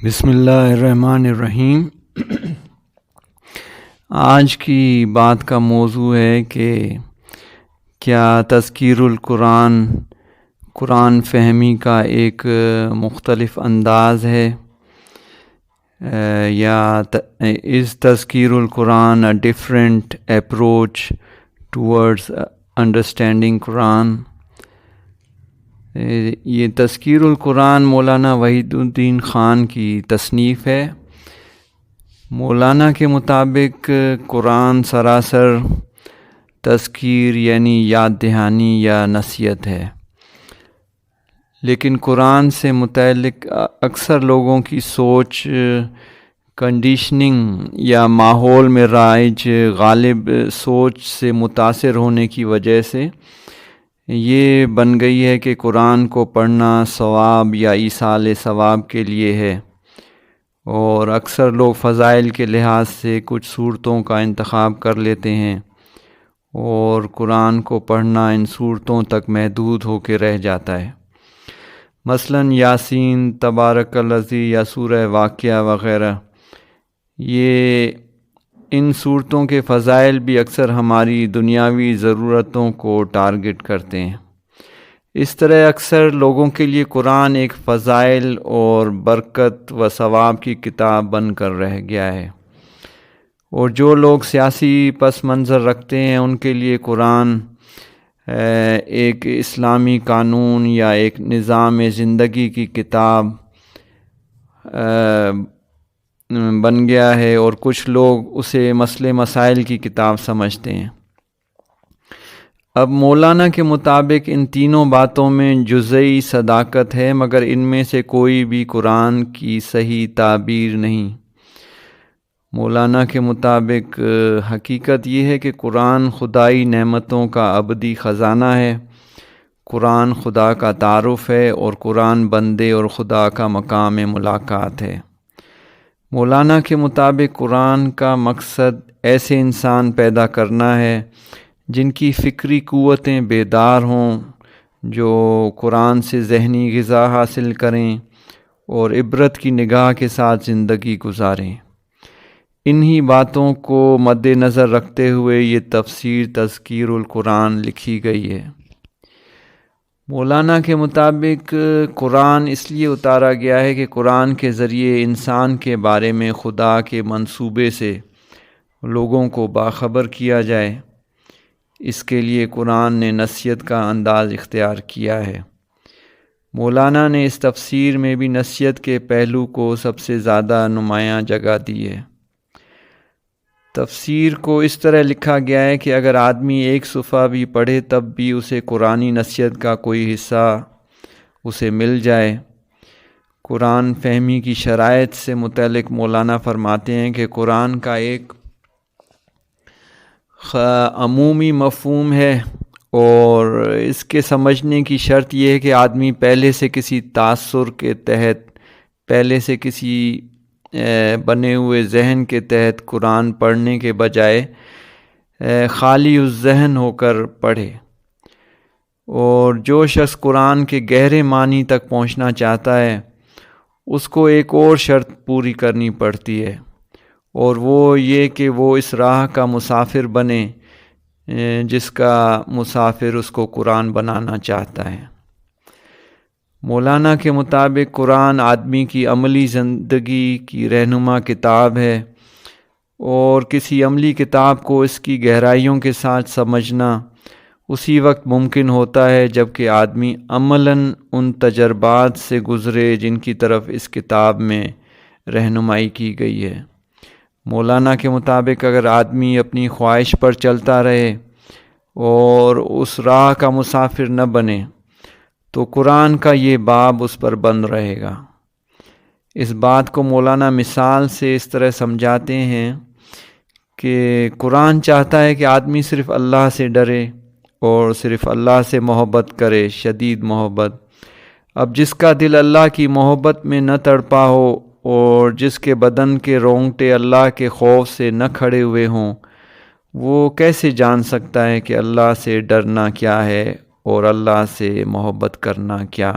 بسم اللہ الرحمن الرحیم۔ آج کی بات کا موضوع ہے کہ کیا تذکیر القرآن قرآن فہمی کا ایک مختلف انداز ہے، یا از تذکیر القرآن a different approach towards understanding قرآن۔ یہ تذکیر القرآن مولانا وحید الدین خان کی تصنیف ہے۔ مولانا کے مطابق قرآن سراسر تذکیر یعنی یاد دہانی یا نصیحت ہے، لیکن قرآن سے متعلق اکثر لوگوں کی سوچ کنڈیشننگ یا ماحول میں رائج غالب سوچ سے متاثر ہونے کی وجہ سے یہ بن گئی ہے کہ قرآن کو پڑھنا ثواب یا ایصال ثواب کے لیے ہے، اور اکثر لوگ فضائل کے لحاظ سے کچھ صورتوں کا انتخاب کر لیتے ہیں اور قرآن کو پڑھنا ان صورتوں تک محدود ہو کے رہ جاتا ہے۔ مثلاً یاسین، تبارک الذی یا سورہ واقعہ وغیرہ، یہ ان صورتوں کے فضائل بھی اکثر ہماری دنیاوی ضرورتوں کو ٹارگٹ کرتے ہیں۔ اس طرح اکثر لوگوں کے لیے قرآن ایک فضائل اور برکت و ثواب کی کتاب بن کر رہ گیا ہے، اور جو لوگ سیاسی پس منظر رکھتے ہیں ان کے لیے قرآن ایک اسلامی قانون یا ایک نظام زندگی کی کتاب بن گیا ہے، اور کچھ لوگ اسے مسئلے مسائل کی کتاب سمجھتے ہیں۔ اب مولانا کے مطابق ان تینوں باتوں میں جزئی صداقت ہے، مگر ان میں سے کوئی بھی قرآن کی صحیح تعبیر نہیں۔ مولانا کے مطابق حقیقت یہ ہے کہ قرآن خدائی نعمتوں کا ابدی خزانہ ہے، قرآن خدا کا تعارف ہے، اور قرآن بندے اور خدا کا مقام ملاقات ہے۔ مولانا کے مطابق قرآن کا مقصد ایسے انسان پیدا کرنا ہے جن کی فکری قوتیں بیدار ہوں، جو قرآن سے ذہنی غذا حاصل کریں اور عبرت کی نگاہ کے ساتھ زندگی گزاریں۔ انہی باتوں کو مد نظر رکھتے ہوئے یہ تفسیر تذکیر القرآن لکھی گئی ہے۔ مولانا کے مطابق قرآن اس لیے اتارا گیا ہے کہ قرآن کے ذریعے انسان کے بارے میں خدا کے منصوبے سے لوگوں کو باخبر کیا جائے۔ اس کے لیے قرآن نے نصیحت کا انداز اختیار کیا ہے۔ مولانا نے اس تفسیر میں بھی نصیحت کے پہلو کو سب سے زیادہ نمایاں جگہ دی ہے۔ تفسیر کو اس طرح لکھا گیا ہے کہ اگر آدمی ایک صفحہ بھی پڑھے تب بھی اسے قرآنی نصیحت کا کوئی حصہ اسے مل جائے۔ قرآن فہمی کی شرائط سے متعلق مولانا فرماتے ہیں کہ قرآن کا ایک عمومی مفہوم ہے، اور اس کے سمجھنے کی شرط یہ ہے کہ آدمی پہلے سے کسی تاثر کے تحت، پہلے سے کسی بنے ہوئے ذہن کے تحت قرآن پڑھنے کے بجائے خالی الذہن ہو کر پڑھے، اور جو شخص قرآن کے گہرے معنی تک پہنچنا چاہتا ہے اس کو ایک اور شرط پوری کرنی پڑتی ہے، اور وہ یہ کہ وہ اس راہ کا مسافر بنے جس کا مسافر اس کو قرآن بنانا چاہتا ہے۔ مولانا کے مطابق قرآن آدمی کی عملی زندگی کی رہنما کتاب ہے، اور کسی عملی کتاب کو اس کی گہرائیوں کے ساتھ سمجھنا اسی وقت ممکن ہوتا ہے جب کہ آدمی عملاً ان تجربات سے گزرے جن کی طرف اس کتاب میں رہنمائی کی گئی ہے۔ مولانا کے مطابق اگر آدمی اپنی خواہش پر چلتا رہے اور اس راہ کا مسافر نہ بنے تو قرآن کا یہ باب اس پر بند رہے گا۔ اس بات کو مولانا مثال سے اس طرح سمجھاتے ہیں کہ قرآن چاہتا ہے کہ آدمی صرف اللہ سے ڈرے اور صرف اللہ سے محبت کرے، شدید محبت۔ اب جس کا دل اللہ کی محبت میں نہ تڑپا ہو اور جس کے بدن کے رونگٹے اللہ کے خوف سے نہ کھڑے ہوئے ہوں، وہ کیسے جان سکتا ہے کہ اللہ سے ڈرنا کیا ہے اور اللہ سے محبت کرنا کیا؟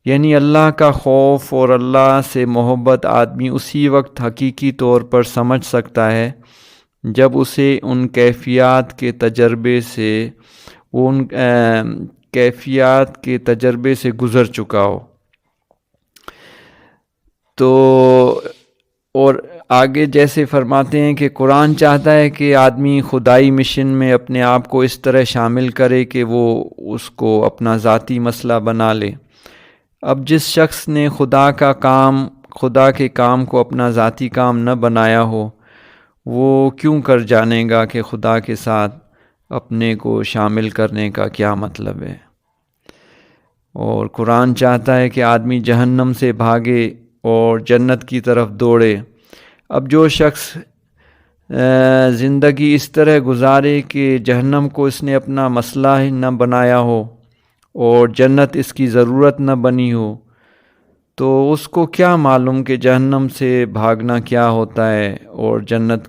یعنی اللہ کا خوف اور اللہ سے محبت آدمی اسی وقت حقیقی طور پر سمجھ سکتا ہے جب اسے ان کیفیات کے تجربے سے گزر چکا ہو۔ تو اور آگے جیسے فرماتے ہیں کہ قرآن چاہتا ہے کہ آدمی خدائی مشن میں اپنے آپ کو اس طرح شامل کرے کہ وہ اس کو اپنا ذاتی مسئلہ بنا لے۔ اب جس شخص نے خدا کے کام کو اپنا ذاتی کام نہ بنایا ہو، وہ کیوں کر جانے گا کہ خدا کے ساتھ اپنے کو شامل کرنے کا کیا مطلب ہے۔ اور قرآن چاہتا ہے کہ آدمی جہنم سے بھاگے اور جنت کی طرف دوڑے۔ اب جو شخص زندگی اس طرح گزارے کہ جہنم کو اس نے اپنا مسئلہ ہی نہ بنایا ہو اور جنت اس کی ضرورت نہ بنی ہو، تو اس کو کیا معلوم کہ جہنم سے بھاگنا کیا ہوتا ہے اور جنت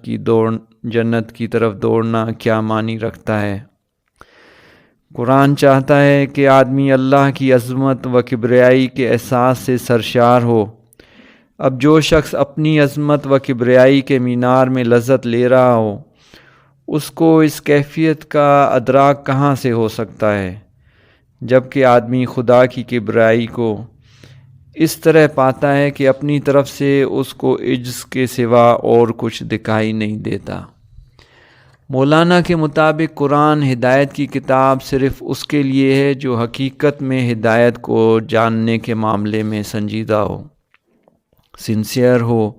کی طرف دوڑنا کیا معنی رکھتا ہے۔ قرآن چاہتا ہے کہ آدمی اللہ کی عظمت و کبریائی کے احساس سے سرشار ہو۔ اب جو شخص اپنی عظمت و کبریائی کے مینار میں لذت لے رہا ہو، اس کو اس کیفیت کا ادراک کہاں سے ہو سکتا ہے، جبکہ آدمی خدا کی کبریائی کو اس طرح پاتا ہے کہ اپنی طرف سے اس کو عجز کے سوا اور کچھ دکھائی نہیں دیتا۔ مولانا کے مطابق قرآن ہدایت کی کتاب صرف اس کے لیے ہے جو حقیقت میں ہدایت کو جاننے کے معاملے میں سنجیدہ ہو، سنسیئر ہو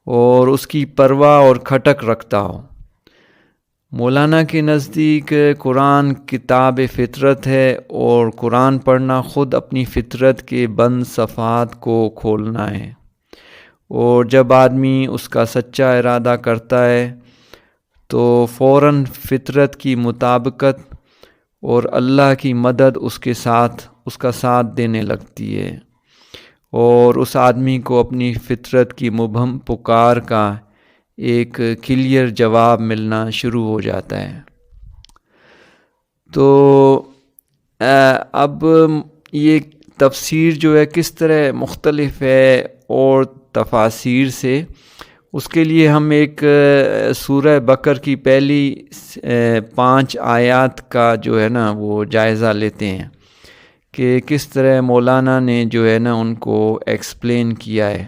اور اس کی پرواہ اور کھٹک رکھتا ہو۔ مولانا کے نزدیک قرآن کتاب فطرت ہے اور قرآن پڑھنا خود اپنی فطرت کے بند صفحات کو کھولنا ہے، اور جب آدمی اس کا سچا ارادہ کرتا ہے تو فوراً فطرت کی مطابقت اور اللہ کی مدد اس کا ساتھ دینے لگتی ہے، اور اس آدمی کو اپنی فطرت کی مبہم پکار کا ایک کلیئر جواب ملنا شروع ہو جاتا ہے۔ تو اب یہ تفسیر جو ہے کس طرح مختلف ہے اور تفاسیر سے، اس کے لیے ہم ایک سورہ بقرہ کی پہلی 5 آیات کا جو ہے نا وہ جائزہ لیتے ہیں کہ کس طرح مولانا نے جو ہے نا ان کو ایکسپلین کیا ہے،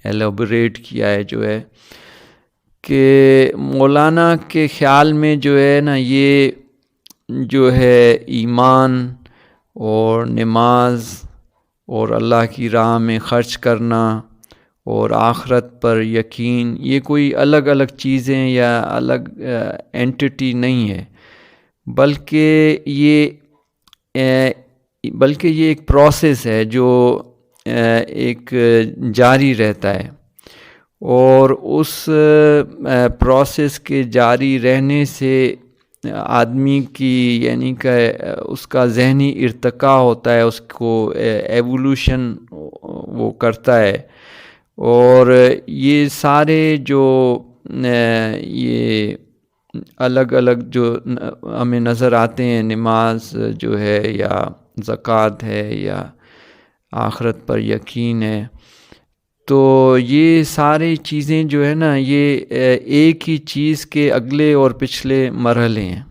ایلیبوریٹ کیا ہے، جو ہے کہ مولانا کے خیال میں جو ہے نا یہ جو ہے ایمان اور نماز اور اللہ کی راہ میں خرچ کرنا اور آخرت پر یقین، یہ کوئی الگ الگ چیزیں یا الگ اینٹی نہیں ہے، بلکہ یہ ایک پروسیس ہے جو ایک جاری رہتا ہے، اور اس پروسیس کے جاری رہنے سے آدمی کی یعنی کہ اس کا ذہنی ارتقاء ہوتا ہے، اس کو ایوولوشن وہ کرتا ہے، اور یہ سارے جو یہ الگ الگ جو ہمیں نظر آتے ہیں، نماز جو ہے یا زکوٰۃ ہے یا آخرت پر یقین ہے، تو یہ ساری چیزیں جو ہے نا یہ ایک ہی چیز کے اگلے اور پچھلے مرحلے ہیں۔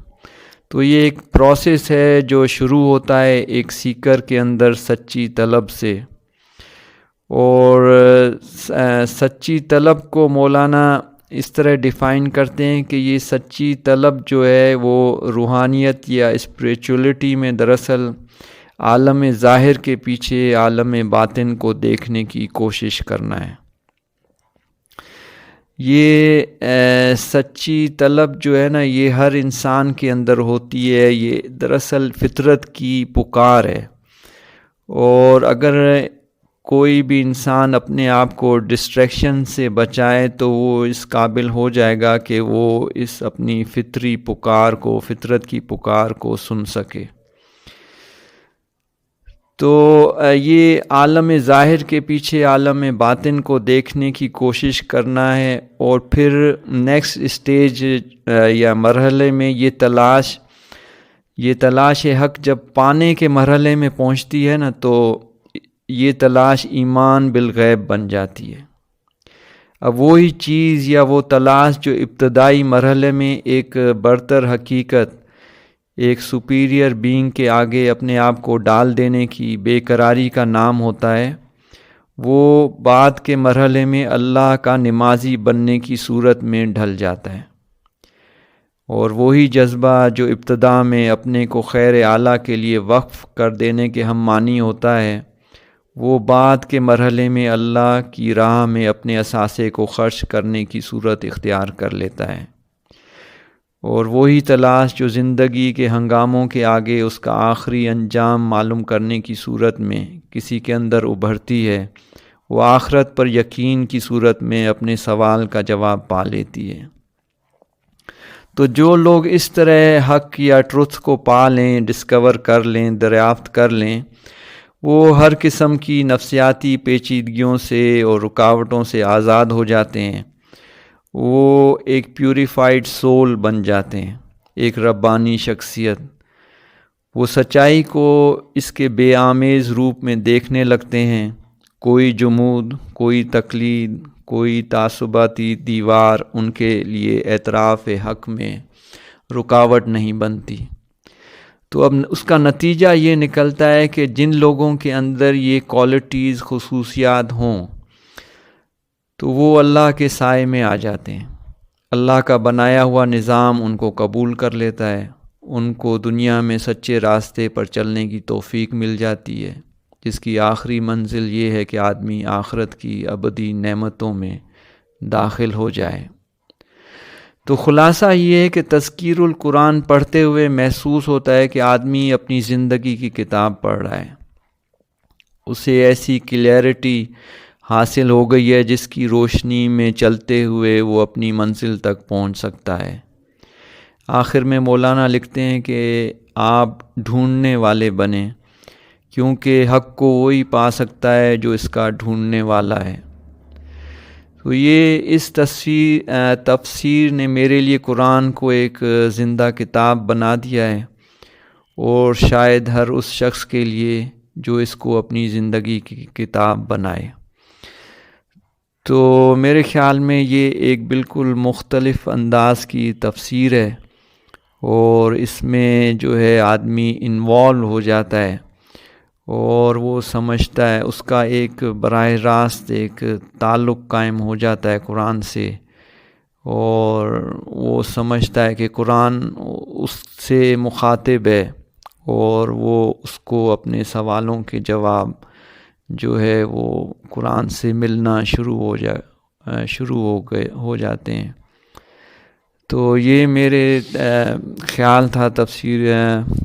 تو یہ ایک پروسیس ہے جو شروع ہوتا ہے ایک سیکر کے اندر سچی طلب سے، اور سچی طلب کو مولانا اس طرح ڈیفائن کرتے ہیں کہ یہ سچی طلب جو ہے وہ روحانیت یا اسپریچولیٹی میں دراصل عالم ظاہر کے پیچھے عالم باطن کو دیکھنے کی کوشش کرنا ہے۔ یہ سچی طلب جو ہے نا یہ ہر انسان کے اندر ہوتی ہے، یہ دراصل فطرت کی پکار ہے، اور اگر کوئی بھی انسان اپنے آپ کو ڈسٹریکشن سے بچائے تو وہ اس قابل ہو جائے گا کہ وہ اس اپنی فطری پکار کو، فطرت کی پکار کو سن سکے۔ تو یہ عالم ظاہر کے پیچھے عالم باطن کو دیکھنے کی کوشش کرنا ہے، اور پھر نیکسٹ اسٹیج یا مرحلے میں یہ تلاش یہ تلاش حق جب پانے کے مرحلے میں پہنچتی ہے نا، تو یہ تلاش ایمان بالغیب بن جاتی ہے۔ اب وہی چیز یا وہ تلاش جو ابتدائی مرحلے میں ایک برتر حقیقت، ایک سپیریئر بینگ کے آگے اپنے آپ کو ڈال دینے کی بے قراری کا نام ہوتا ہے، وہ بعد کے مرحلے میں اللہ کا نمازی بننے کی صورت میں ڈھل جاتا ہے۔ اور وہی جذبہ جو ابتدا میں اپنے کو خیر اعلیٰ کے لیے وقف کر دینے کے ہم معنی ہوتا ہے، وہ بعد کے مرحلے میں اللہ کی راہ میں اپنے اثاثے کو خرچ کرنے کی صورت اختیار کر لیتا ہے۔ اور وہی تلاش جو زندگی کے ہنگاموں کے آگے اس کا آخری انجام معلوم کرنے کی صورت میں کسی کے اندر ابھرتی ہے، وہ آخرت پر یقین کی صورت میں اپنے سوال کا جواب پا لیتی ہے۔ تو جو لوگ اس طرح حق یا ٹروتھ کو پا لیں، ڈسکور کر لیں، دریافت کر لیں، وہ ہر قسم کی نفسیاتی پیچیدگیوں سے اور رکاوٹوں سے آزاد ہو جاتے ہیں۔ وہ ایک پیوریفائڈ سول بن جاتے ہیں، ایک ربانی شخصیت۔ وہ سچائی کو اس کے بے آمیز روپ میں دیکھنے لگتے ہیں۔ کوئی جمود، کوئی تقلید، کوئی تعصباتی دیوار ان کے لیے اعتراف حق میں رکاوٹ نہیں بنتی۔ تو اب اس کا نتیجہ یہ نکلتا ہے کہ جن لوگوں کے اندر یہ کوالٹیز، خصوصیات ہوں، تو وہ اللہ کے سائے میں آ جاتے ہیں۔ اللہ کا بنایا ہوا نظام ان کو قبول کر لیتا ہے، ان کو دنیا میں سچے راستے پر چلنے کی توفیق مل جاتی ہے، جس کی آخری منزل یہ ہے کہ آدمی آخرت کی ابدی نعمتوں میں داخل ہو جائے۔ تو خلاصہ یہ ہے کہ تذکیر القرآن پڑھتے ہوئے محسوس ہوتا ہے کہ آدمی اپنی زندگی کی کتاب پڑھ رہا ہے۔ اسے ایسی کلیئرٹی حاصل ہو گئی ہے جس کی روشنی میں چلتے ہوئے وہ اپنی منزل تک پہنچ سکتا ہے۔ آخر میں مولانا لکھتے ہیں کہ آپ ڈھونڈنے والے بنیں، کیونکہ حق کو وہی پا سکتا ہے جو اس کا ڈھونڈنے والا ہے۔ تو یہ اس تفسیر نے میرے لیے قرآن کو ایک زندہ کتاب بنا دیا ہے، اور شاید ہر اس شخص کے لیے جو اس کو اپنی زندگی کی کتاب بنائے۔ تو میرے خیال میں یہ ایک بالکل مختلف انداز کی تفسیر ہے، اور اس میں جو ہے آدمی انوالو ہو جاتا ہے، اور وہ سمجھتا ہے، اس کا ایک براہ راست ایک تعلق قائم ہو جاتا ہے قرآن سے، اور وہ سمجھتا ہے کہ قرآن اس سے مخاطب ہے، اور وہ اس کو اپنے سوالوں کے جواب جو ہے وہ قرآن سے ملنا شروع ہو جاتے ہیں۔ تو یہ میرے خیال تھا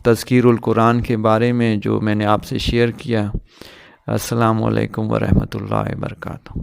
تذکیر القرآن کے بارے میں، جو میں نے آپ سے شیئر کیا۔ السلام علیکم ورحمۃ اللہ وبرکاتہ۔